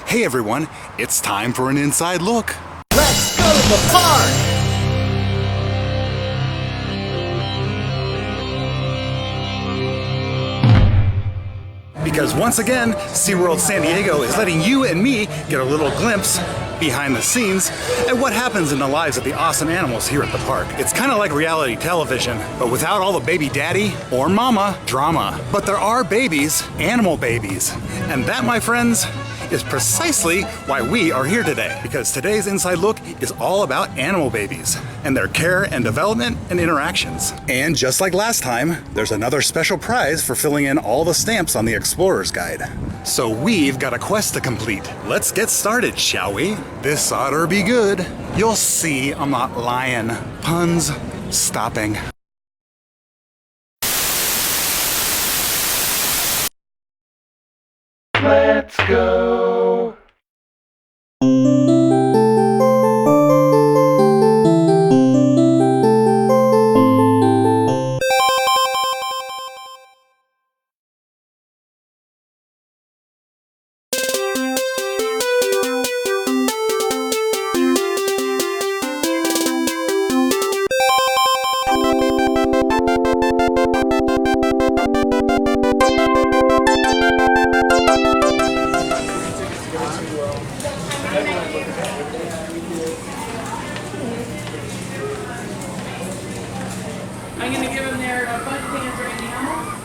Hey everyone, it's time for an inside look. Let's go to the park! Because once again, SeaWorld San Diego is letting you and me get a little glimpse behind the scenes at what happens in the lives of the awesome animals here at the park. It's kind of like reality television, but without all the baby daddy or mama drama. But there are babies, animal babies, and that, my friends, is precisely why we are here today. Because today's Inside Look is all about animal babies and their care and development and interactions. And just like last time, there's another special prize for filling in all the stamps on the Explorer's Guide. So we've got a quest to complete. Let's get started, shall we? This oughter be good. You'll see I'm not lying. Puns stopping. Let's go. I'm going to give them their butt pants right now.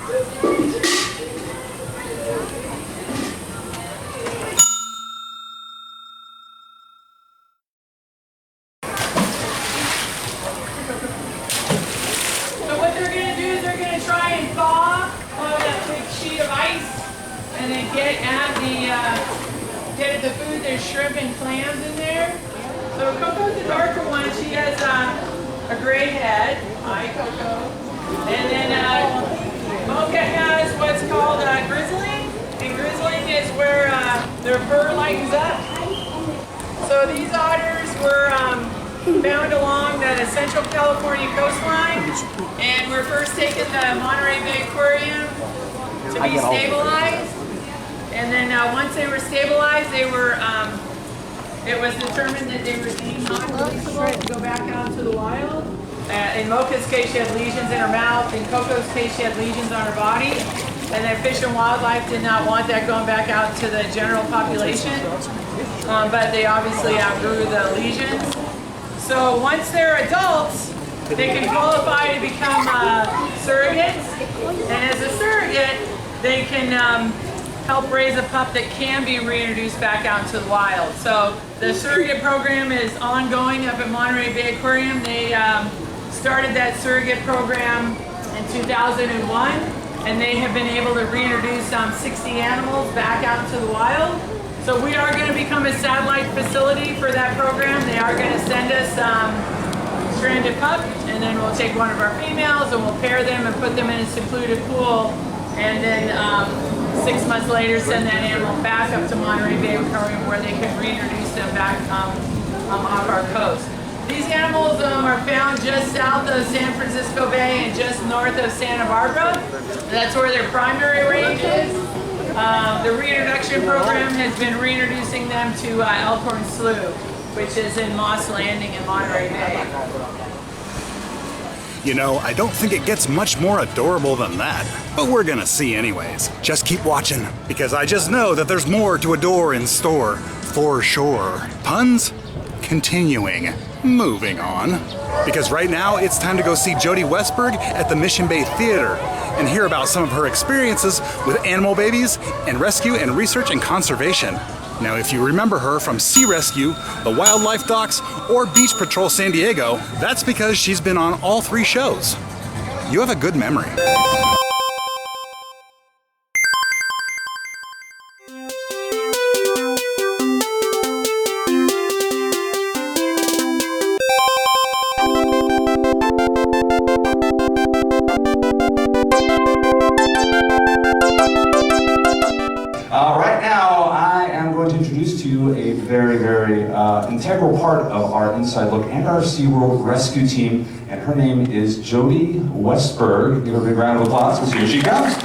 So what they're going to do is they're going to try and thaw on that big sheet of ice and then get at the food. There's shrimp and clams in there. So Coco's the darker one. She has a gray head. Hi, Coco. And then Mocha has what's called grizzling. And grizzling is where their fur lightens up. So these otters were found along the Central California coastline. And were first taken to Monterey Bay Aquarium to be stabilized. And then once they were stabilized, they were it was determined that they were deemed non-releasable to go back out to the wild. In Mocha's case, she had lesions in her mouth. In Coco's case, she had lesions on her body. And then Fish and Wildlife did not want that going back out to the general population. But they obviously outgrew the lesions. So once they're adults, they can qualify to become surrogates. And as a surrogate, they can help raise a pup that can be reintroduced back out into the wild. So the surrogate program is ongoing up at Monterey Bay Aquarium. They started that surrogate program in 2001, and they have been able to reintroduce 60 animals back out into the wild. So we are going to become a satellite facility for that program. They are going to send us stranded pup, and then we'll take one of our females and we'll pair them and put them in a secluded pool, and then 6 months later send that animal back up to Monterey Bay Aquarium where they can reintroduce them back off our coast. These animals are found just south of San Francisco Bay and just north of Santa Barbara. That's where their primary range is. The reintroduction program has been reintroducing them to Elkhorn Slough, which is in Moss Landing in Monterey Bay. You know, I don't think it gets much more adorable than that, but we're gonna see anyways. Just keep watching, because I just know that there's more to adore in store, for sure. Puns? Continuing. Moving on. Because right now, it's time to go see Jody Westberg at the Mission Bay Theater and hear about some of her experiences with animal babies and rescue and research and conservation. Now, if you remember her from Sea Rescue, the Wildlife Docs, or Beach Patrol San Diego, that's because she's been on all 3 shows. You have a good memory. Right now, I am going to introduce to you a very, very integral part of our Inside Look and our SeaWorld rescue team, and her name is Jody Westberg. Give her a big round of applause, because here she comes.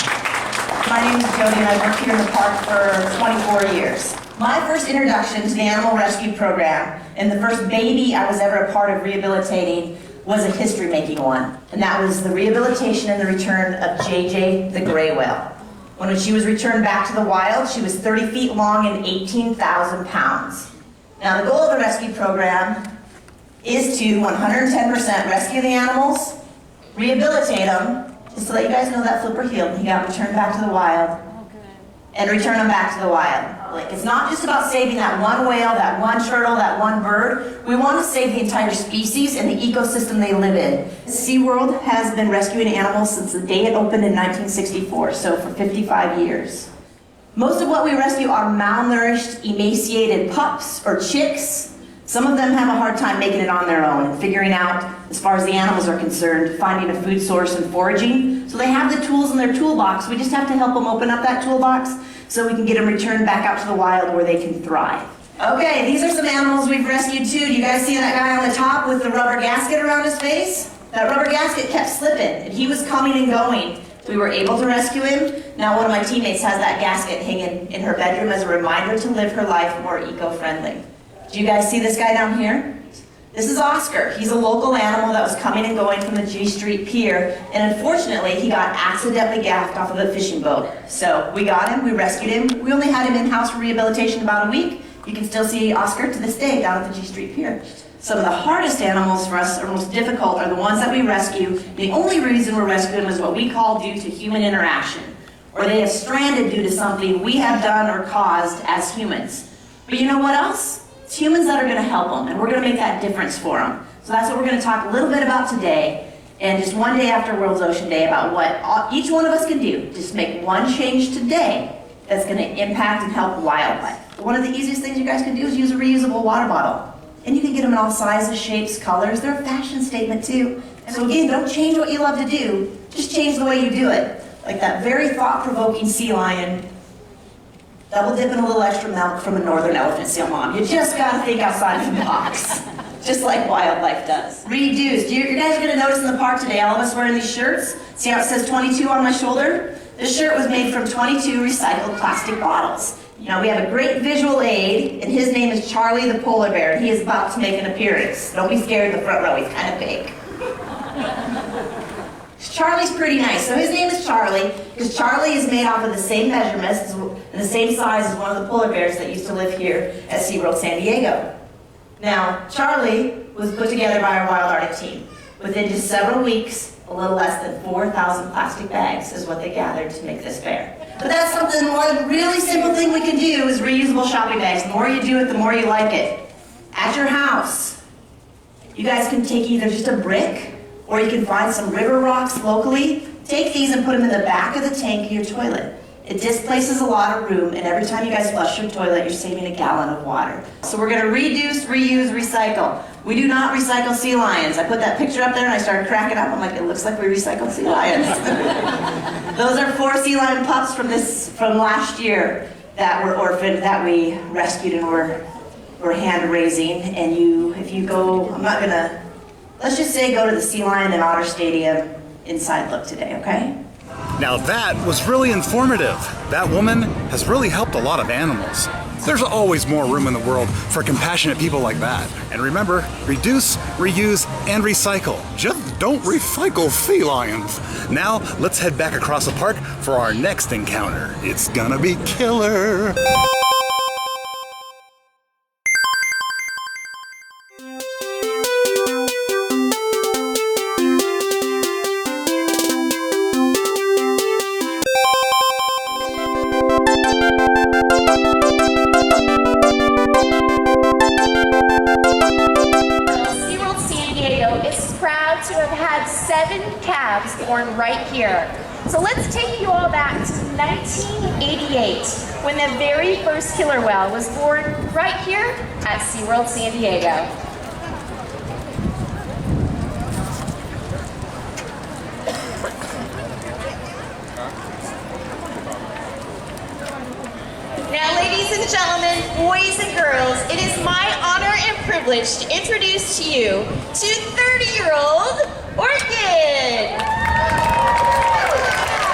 My name is Jody, and I've worked here in the park for 24 years. My first introduction to the animal rescue program and the first baby I was ever a part of rehabilitating was a history-making one. And that was the rehabilitation and the return of JJ the gray whale. When she was returned back to the wild, she was 30 feet long and 18,000 pounds. Now the goal of the rescue program is to 110% rescue the animals, rehabilitate them, just to let you guys know that Flipper healed and he got returned back to the wild, and return them back to the wild. Like, it's not just about saving that one whale, that one turtle, that one bird. We want to save the entire species and the ecosystem they live in. SeaWorld has been rescuing animals since the day it opened in 1964, so for 55 years. Most of what we rescue are malnourished, emaciated pups or chicks. Some of them have a hard time making it on their own and figuring out, as far as the animals are concerned, finding a food source and foraging. So they have the tools in their toolbox. We just have to help them open up that toolbox so we can get them returned back out to the wild where they can thrive. Okay, these are some animals we've rescued too. Do you guys see that guy on the top with the rubber gasket around his face? That rubber gasket kept slipping and he was coming and going. We were able to rescue him. Now one of my teammates has that gasket hanging in her bedroom as a reminder to live her life more eco-friendly. Do you guys see this guy down here? This is Oscar. He's a local animal that was coming and going from the G Street Pier, and unfortunately he got accidentally gaffed off of a fishing boat. So we got him, we rescued him. We only had him in-house for rehabilitation about a week. You can still see Oscar to this day down at the G Street Pier. Some of the hardest animals for us, or most difficult, are the ones that we rescue. The only reason we're rescuing them is what we call due to human interaction, or they have stranded due to something we have done or caused as humans. But you know what else? It's humans that are going to help them, and we're going to make that difference for them. So that's what we're going to talk a little bit about today, and just one day after World's Ocean Day, about what each one of us can do. Just make one change today that's going to impact and help wildlife. One of the easiest things you guys can do is use a reusable water bottle. And you can get them in all sizes, shapes, colors. They're a fashion statement too. And so again, don't change what you love to do, just change the way you do it. Like that very thought-provoking sea lion double dipping a little extra milk from a northern elephant seal mom. You just gotta think outside of the box, just like wildlife does. Reduced. You guys are gonna notice in the park today, all of us wearing these shirts. See how it says 22 on my shoulder? This shirt was made from 22 recycled plastic bottles. Now we have a great visual aid, and his name is Charlie the polar bear, and he is about to make an appearance. Don't be scared in the front row, he's kind of big. Charlie's pretty nice. So his name is Charlie because Charlie is made off of the same measurements and the same size as one of the polar bears that used to live here at SeaWorld San Diego. Now, Charlie was put together by our Wild Arctic team. Within just several weeks, a little less than 4,000 plastic bags is what they gathered to make this bear. But that's something, one really simple thing we can do is reusable shopping bags. The more you do it, the more you like it. At your house, you guys can take either just a brick, or you can find some river rocks locally. Take these and put them in the back of the tank of your toilet. It displaces a lot of room, and every time you guys flush your toilet, you're saving a gallon of water. So we're gonna reduce, reuse, recycle. We do not recycle sea lions. I put that picture up there and I started cracking up. I'm like, it looks like we recycle sea lions. Those are 4 sea lion pups from last year that were orphaned, that we rescued and we're hand raising. And if you go, let's just say go to the Sea Lion and Otter Stadium inside look today, okay? Now that was really informative. That woman has really helped a lot of animals. There's always more room in the world for compassionate people like that. And remember, reduce, reuse, and recycle. Just don't recycle felines. Now, let's head back across the park for our next encounter. It's gonna be killer. SeaWorld San Diego is proud to have had 7 calves born right here. So let's take you all back to 1988, when the very first killer whale was born right here at SeaWorld San Diego. Now, ladies and gentlemen, boys and girls, it is my honor and privilege to introduce to you 30-year-old Orchid.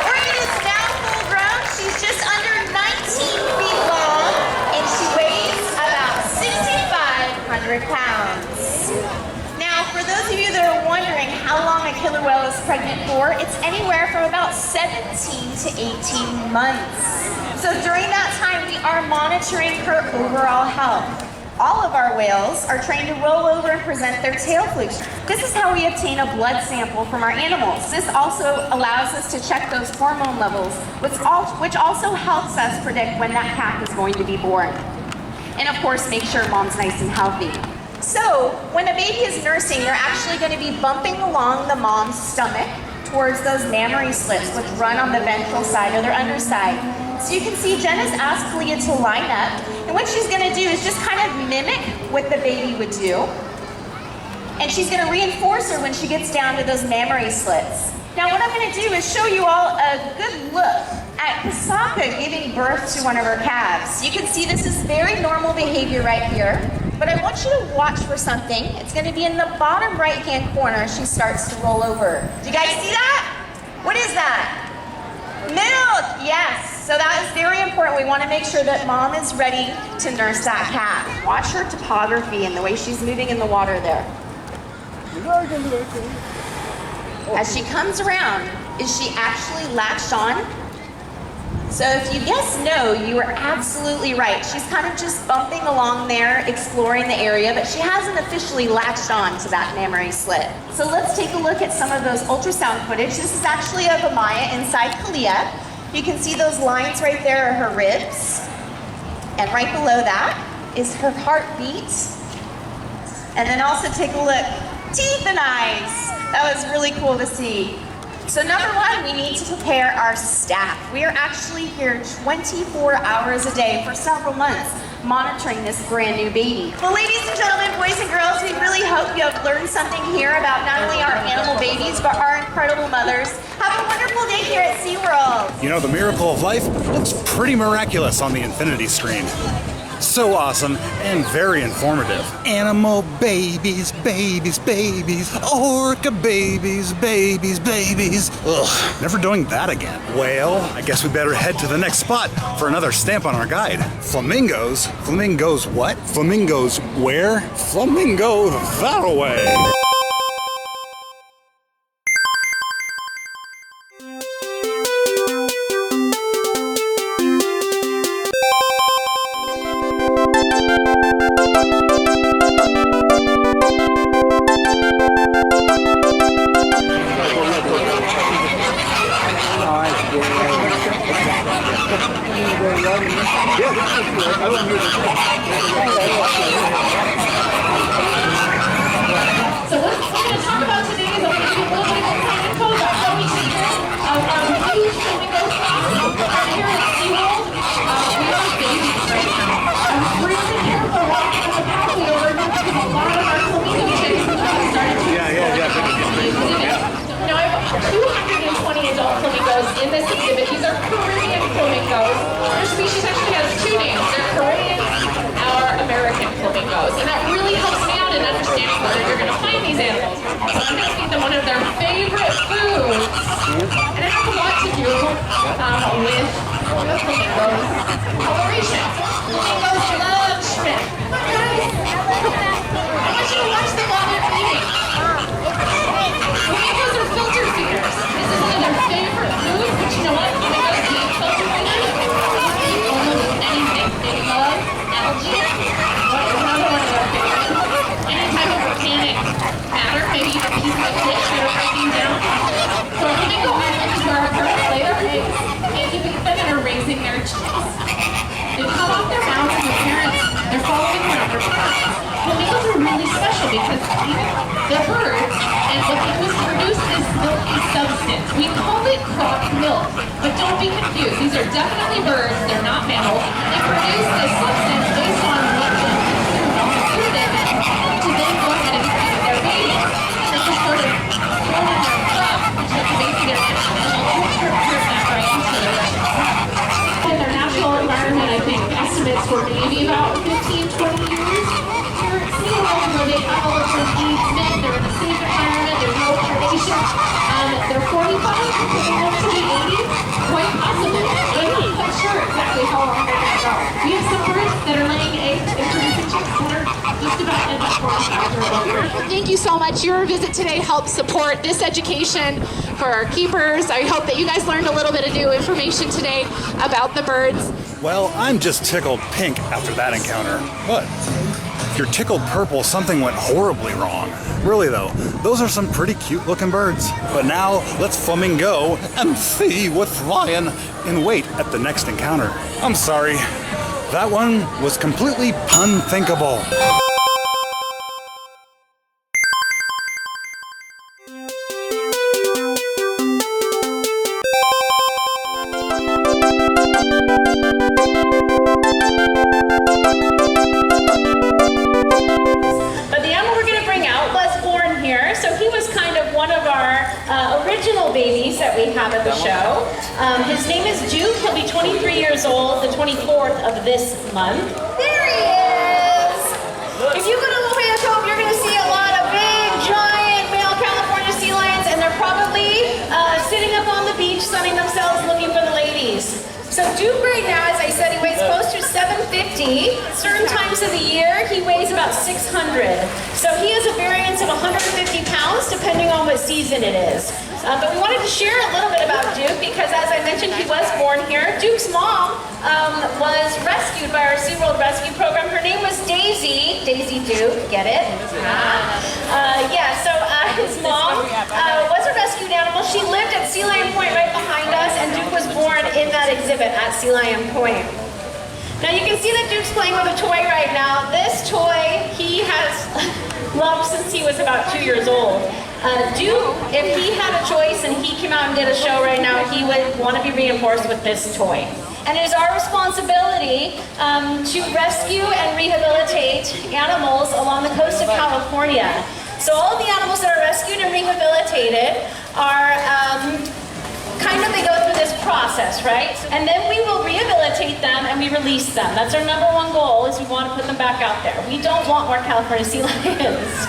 Orchid is now full grown. She's just under 19 feet long, and she pregnant for, it's anywhere from about 17 to 18 months. So during that time, we are monitoring her overall health. All of our whales are trained to roll over and present their tail flukes. This is how we obtain a blood sample from our animals. This also allows us to check those hormone levels, which also helps us predict when that calf is going to be born. And of course, make sure mom's nice and healthy. So when a baby is nursing, they're actually going to be bumping along the mom's stomach towards those mammary slits, which run on the ventral side or their underside. So you can see Jenna's asked Kalia to line up, and what she's going to do is just kind of mimic what the baby would do. And she's going to reinforce her when she gets down to those mammary slits. Now what I'm going to do is show you all a good look at Kasaka giving birth to one of her calves. You can see this is very normal behavior right here, but I want you to watch for something. It's going to be in the bottom right-hand corner. She starts to roll over. Do you guys see that? What is that? Milk, yes. So that is very important. We want to make sure that mom is ready to nurse that calf. Watch her topography and the way she's moving in the water there. As she comes around, is she actually latched on? So if you guess no, you are absolutely right. She's kind of just bumping along there, exploring the area, but she hasn't officially latched on to that mammary slit. So let's take a look at some of those ultrasound footage. This is actually of Amaya inside Kalia. You can see those lines right there are her ribs. And right below that is her heartbeat. And then also take a look, teeth and eyes. That was really cool to see. So number one, we need to prepare our staff. We are actually here 24 hours a day for several months monitoring this brand new baby. Well, ladies and gentlemen, boys and girls, we really hope you have learned something here about not only our animal babies, but our incredible mothers. Have a wonderful day here at SeaWorld. You know, the miracle of life looks pretty miraculous on the infinity screen. So awesome and very informative. Animal babies, babies, babies. Orca babies, babies, babies. Ugh, never doing that again. Well, I guess we better head to the next spot for another stamp on our guide. Flamingos? Flamingos what? Flamingos where? Flamingo that way. So what we're going to talk about today is I'm going to do a little bit of Flamingo. That's how we take care of our huge Flamingo class. Here at SeaWorld, we have babies right now. I'm really careful walking on the pathway over here because a lot of our Flamingo chicks have started to Now I have 220 adult flamingos in this exhibit. These are Caribbean flamingos. Their species actually has two names. They're Caribbean or American flamingos. And that really helps me out in understanding where you're going to find these animals. So I'm going to feed them one of their favorite foods. And it has a lot to do with the flamingos' coloration. Flamingos love shrimp. Guys, I want you to watch them while they're eating. Flamingos are filter feeders. This is one of their favorite foods, but you know what? Flamingos eat filter feeders. They eat almost anything. They love algae. What is another one of their favorites? Any type of organic matter, maybe even a piece of fish that are breaking down. So a flamingo island is where our birds lay their eggs, incubate them, and are raising their chicks. They come off their mouths and their parents, they're following their birth. Flamingos are really special because they're birds, and what they produce is milky substance. We call it crop milk, but don't be confused. These are definitely birds, they're not mammals. They produce this substance based on what they consume on the food they eat to then go ahead and feed their babies. They just sort of throw in their crop, which is basically their natural that right into their in their natural environment, I think, estimates for maybe about 15, 20 years. Here at SeaWorld, where they have all of their needs met, they're in a safe environment, there's no predation. They're 45 to the 80s, quite possibly. But I'm not quite sure exactly how long they're going to go. We have some birds that are laying eggs and producing chicks that are just about in that 45 or over. thank you so much. Your visit today helped support this education for our keepers. I hope that you guys learned a little bit of new information today about the birds. Well, I'm just tickled pink after that encounter. What? If you're tickled purple, something went horribly wrong. Really though, those are some pretty cute looking birds. But now, let's flamingo and see what's flying and wait at the next encounter. I'm sorry, that one was completely unthinkable. That we have at the show. His name is Duke. He'll be 23 years old, the 24th of this month. There he is! If you go to Lopez Cove, you're going to see a lot of big, giant male California sea lions, and they're probably sitting up on the beach, sunning themselves, looking for the ladies. So Duke right now, as I said, he weighs close to 750. Certain times of the year, he weighs about 600. So he has a variance of 150 pounds, depending on what season it is. But we wanted to share a little bit about Duke because, as I mentioned, he was born here. Duke's mom was rescued by our SeaWorld Rescue Program. Her name was Daisy. Daisy Duke, get it? His mom was a rescued animal. She lived at Sea Lion Point right behind us, and Duke was born in that exhibit at Sea Lion Point. Now you can see that Duke's playing with a toy right now. This toy he has loved since he was about 2 years old. Duke, if he had a choice and he came out and did a show right now, he would want to be reinforced with this toy. And it is our responsibility to rescue and rehabilitate animals along the coast of California. So all of the animals that are rescued and rehabilitated are they go through this process, right? And then we will rehabilitate them and we release them. That's our #1 goal, is we want to put them back out there. We don't want more California sea lions.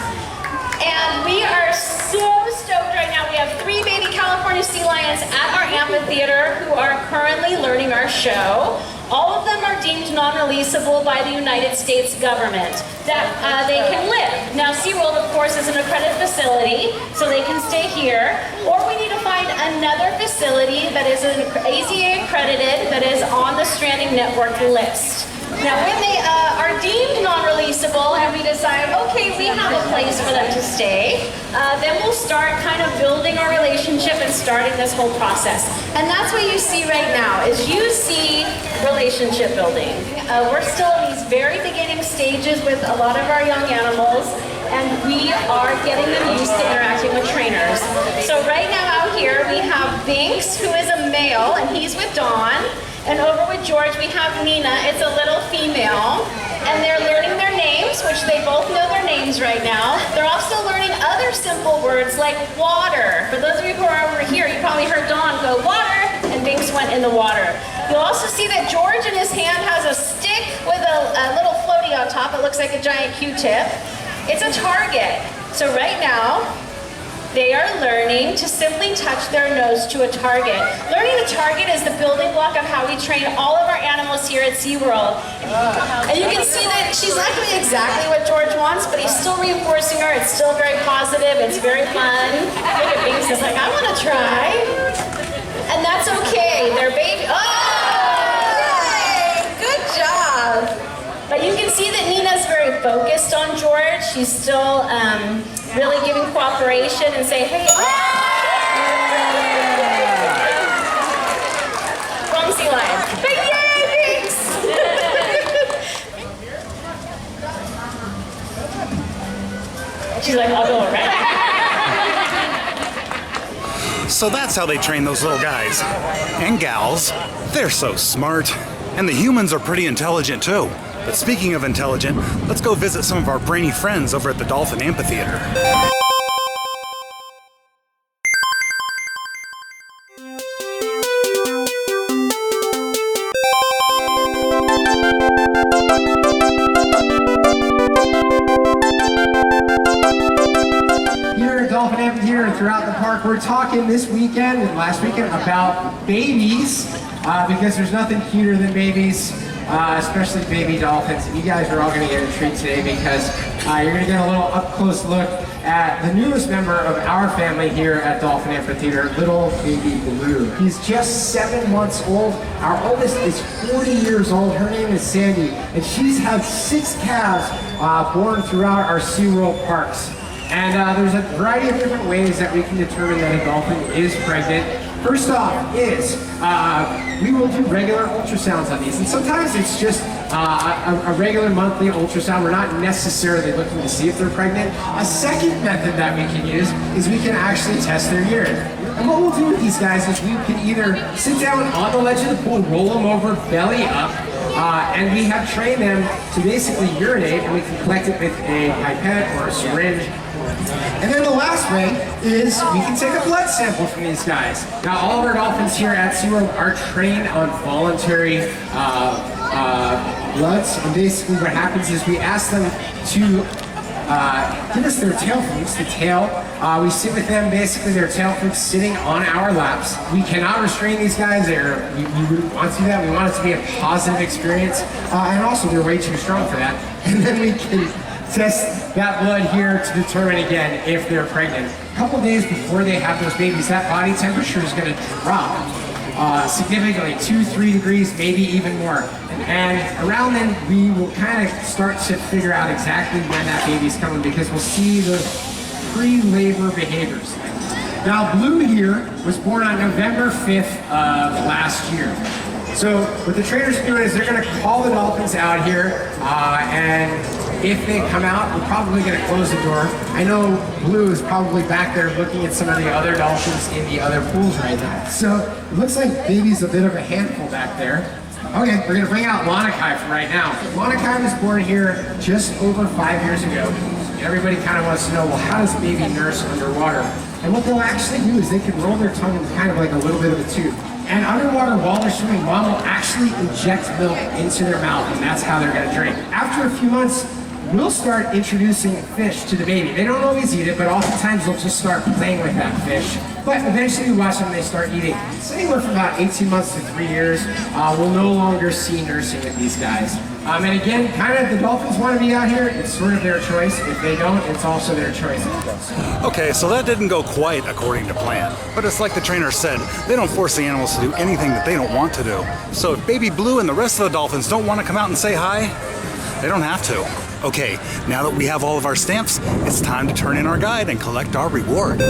And we are so stoked right now. We have 3 baby California sea lions at our amphitheater who are currently learning our show. All of them are deemed non-releasable by the United States government, that they can live. Now SeaWorld, of course, is an accredited facility, so they can stay here. Or we need to find another facility that is an AZA accredited, that is on the Stranding Network list. Now when they are deemed non-releasable and we decide, okay, we have a place for them to stay, then we'll start kind of building our relationship and starting this whole process. And that's what you see right now, is you see relationship building. We're still in these very beginning stages with a lot of our young animals, and we are getting them used to interacting with trainers. So right now out here we have Binks, who is a male, and he's with Dawn. And over with George, we have Nina. It's a little female. And they're learning their names, which they both know their names right now. They're also learning other simple words like water. For those of you who are over here, you probably heard Dawn go, water, and Binks went in the water. You'll also see that George in his hand has a stick with a little floaty on top. It looks like a giant Q-tip. It's a target. So right now, they are learning to simply touch their nose to a target. Learning the target is the building block of how we train all of our animals here at SeaWorld. And you can see that she's not doing exactly what George wants, but he's still reinforcing her. It's still very positive. It's very fun. Look at Binks is like, I want to try. And that's okay. They're baby. Oh! Yay! Good job. But you can see that Nina's very focused on George. She's still really giving cooperation and say, hey, wrong sea lion. But yay, thanks! She's like, I'll go around. So that's how they train those little guys. And gals. They're so smart. And the humans are pretty intelligent too. But speaking of intelligent, let's go visit some of our brainy friends over at the Dolphin Amphitheater. Here at Dolphin Amphitheater and throughout the park, we're talking this weekend and last weekend about babies, because there's nothing cuter than babies. especially baby dolphins. And you guys are all going to get a treat today because you're going to get a little up-close look at the newest member of our family here at Dolphin Amphitheater, little baby Blue. He's just 7 months old. Our oldest is 40 years old. Her name is Sandy, and she's had 6 calves born throughout our SeaWorld parks. And there's a variety of different ways that we can determine that a dolphin is pregnant. First off is, we will do regular ultrasounds on these, and sometimes it's just a regular monthly ultrasound. We're not necessarily looking to see if they're pregnant. A second method that we can use is we can actually test their urine. And what we'll do with these guys is we can either sit down on the ledge of the pool, roll them over, belly up, and we have trained them to basically urinate, and we can collect it with a pipette or a syringe. And then the last way is we can take a blood sample from these guys. Now, all of our dolphins here at SeaWorld are trained on voluntary bloods, and basically what happens is we ask them to give us their tail flukes, the tail. We sit with them, basically their tail flukes sitting on our laps. We cannot restrain these guys. We wouldn't want to do that. We want it to be a positive experience. And also they're way too strong for that. And then we can test that blood here to determine again if they're pregnant. A couple days before they have those babies, that body temperature is going to drop significantly, 2-3 degrees, maybe even more. And around then, we will kind of start to figure out exactly when that baby's coming, because we'll see the pre-labor behaviors. Now, Blue here was born on November 5th of last year. So what the trainers are doing is they're going to call the dolphins out here, and if they come out, we're probably going to close the door. I know Blue is probably back there looking at some of the other dolphins in the other pools right now. So it looks like baby's a bit of a handful back there. Okay, we're going to bring out Lanakai for right now. Lanakai was born here just over 5 years ago. Everybody kind of wants to know, well, how does baby nurse underwater? And what they'll actually do is they can roll their tongue in kind of like a little bit of a tube. And underwater, while they're swimming, mom will actually inject milk into their mouth, and that's how they're going to drink. After a few months, we'll start introducing fish to the baby. They don't always eat it, but oftentimes they'll just start playing with that fish. But eventually we watch them and they start eating. So anywhere from about 18 months to 3 years, we'll no longer see nursing with these guys. And again, kind of the dolphins want to be out here, it's sort of their choice. If they don't, it's also their choice. Okay, so that didn't go quite according to plan. But it's like the trainer said, they don't force the animals to do anything that they don't want to do. So if baby Blue and the rest of the dolphins don't want to come out and say hi, they don't have to. Okay, now that we have all of our stamps, it's time to turn in our guide and collect our reward.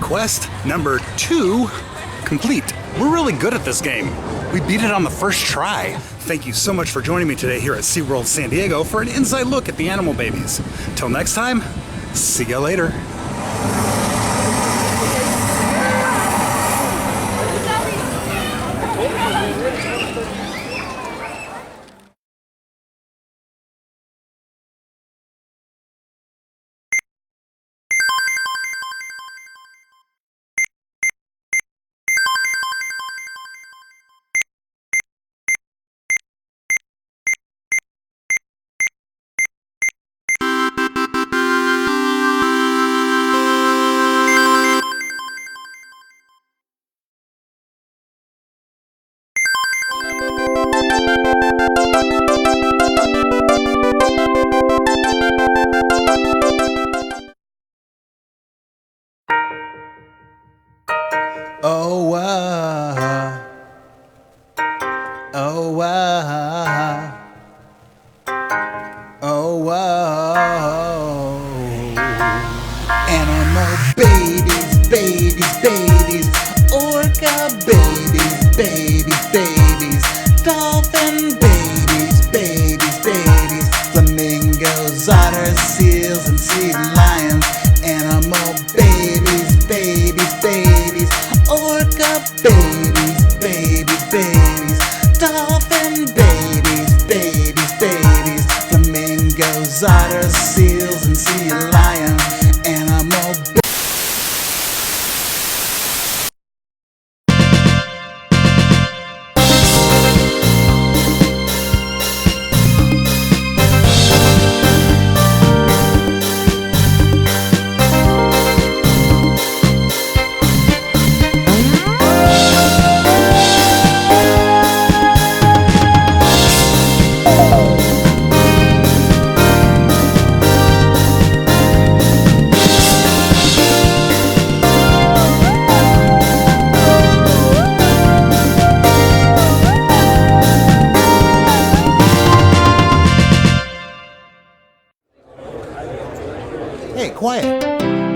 Quest number 2 complete. We're really good at this game. We beat it on the first try. Thank you so much for joining me today here at SeaWorld San Diego for an inside look at the animal babies. Till next time, see ya later. Oh, oh, oh, animal babies. Orca babies, babies, babies. Dolphin babies, babies, babies. Flamingos, otters, seals, and sea lions. Animal babies, babies, babies. Orca babies, babies, babies. Dolphin babies, babies, babies. Flamingos, otters, seals, and sea lions. Animal Hey, quiet.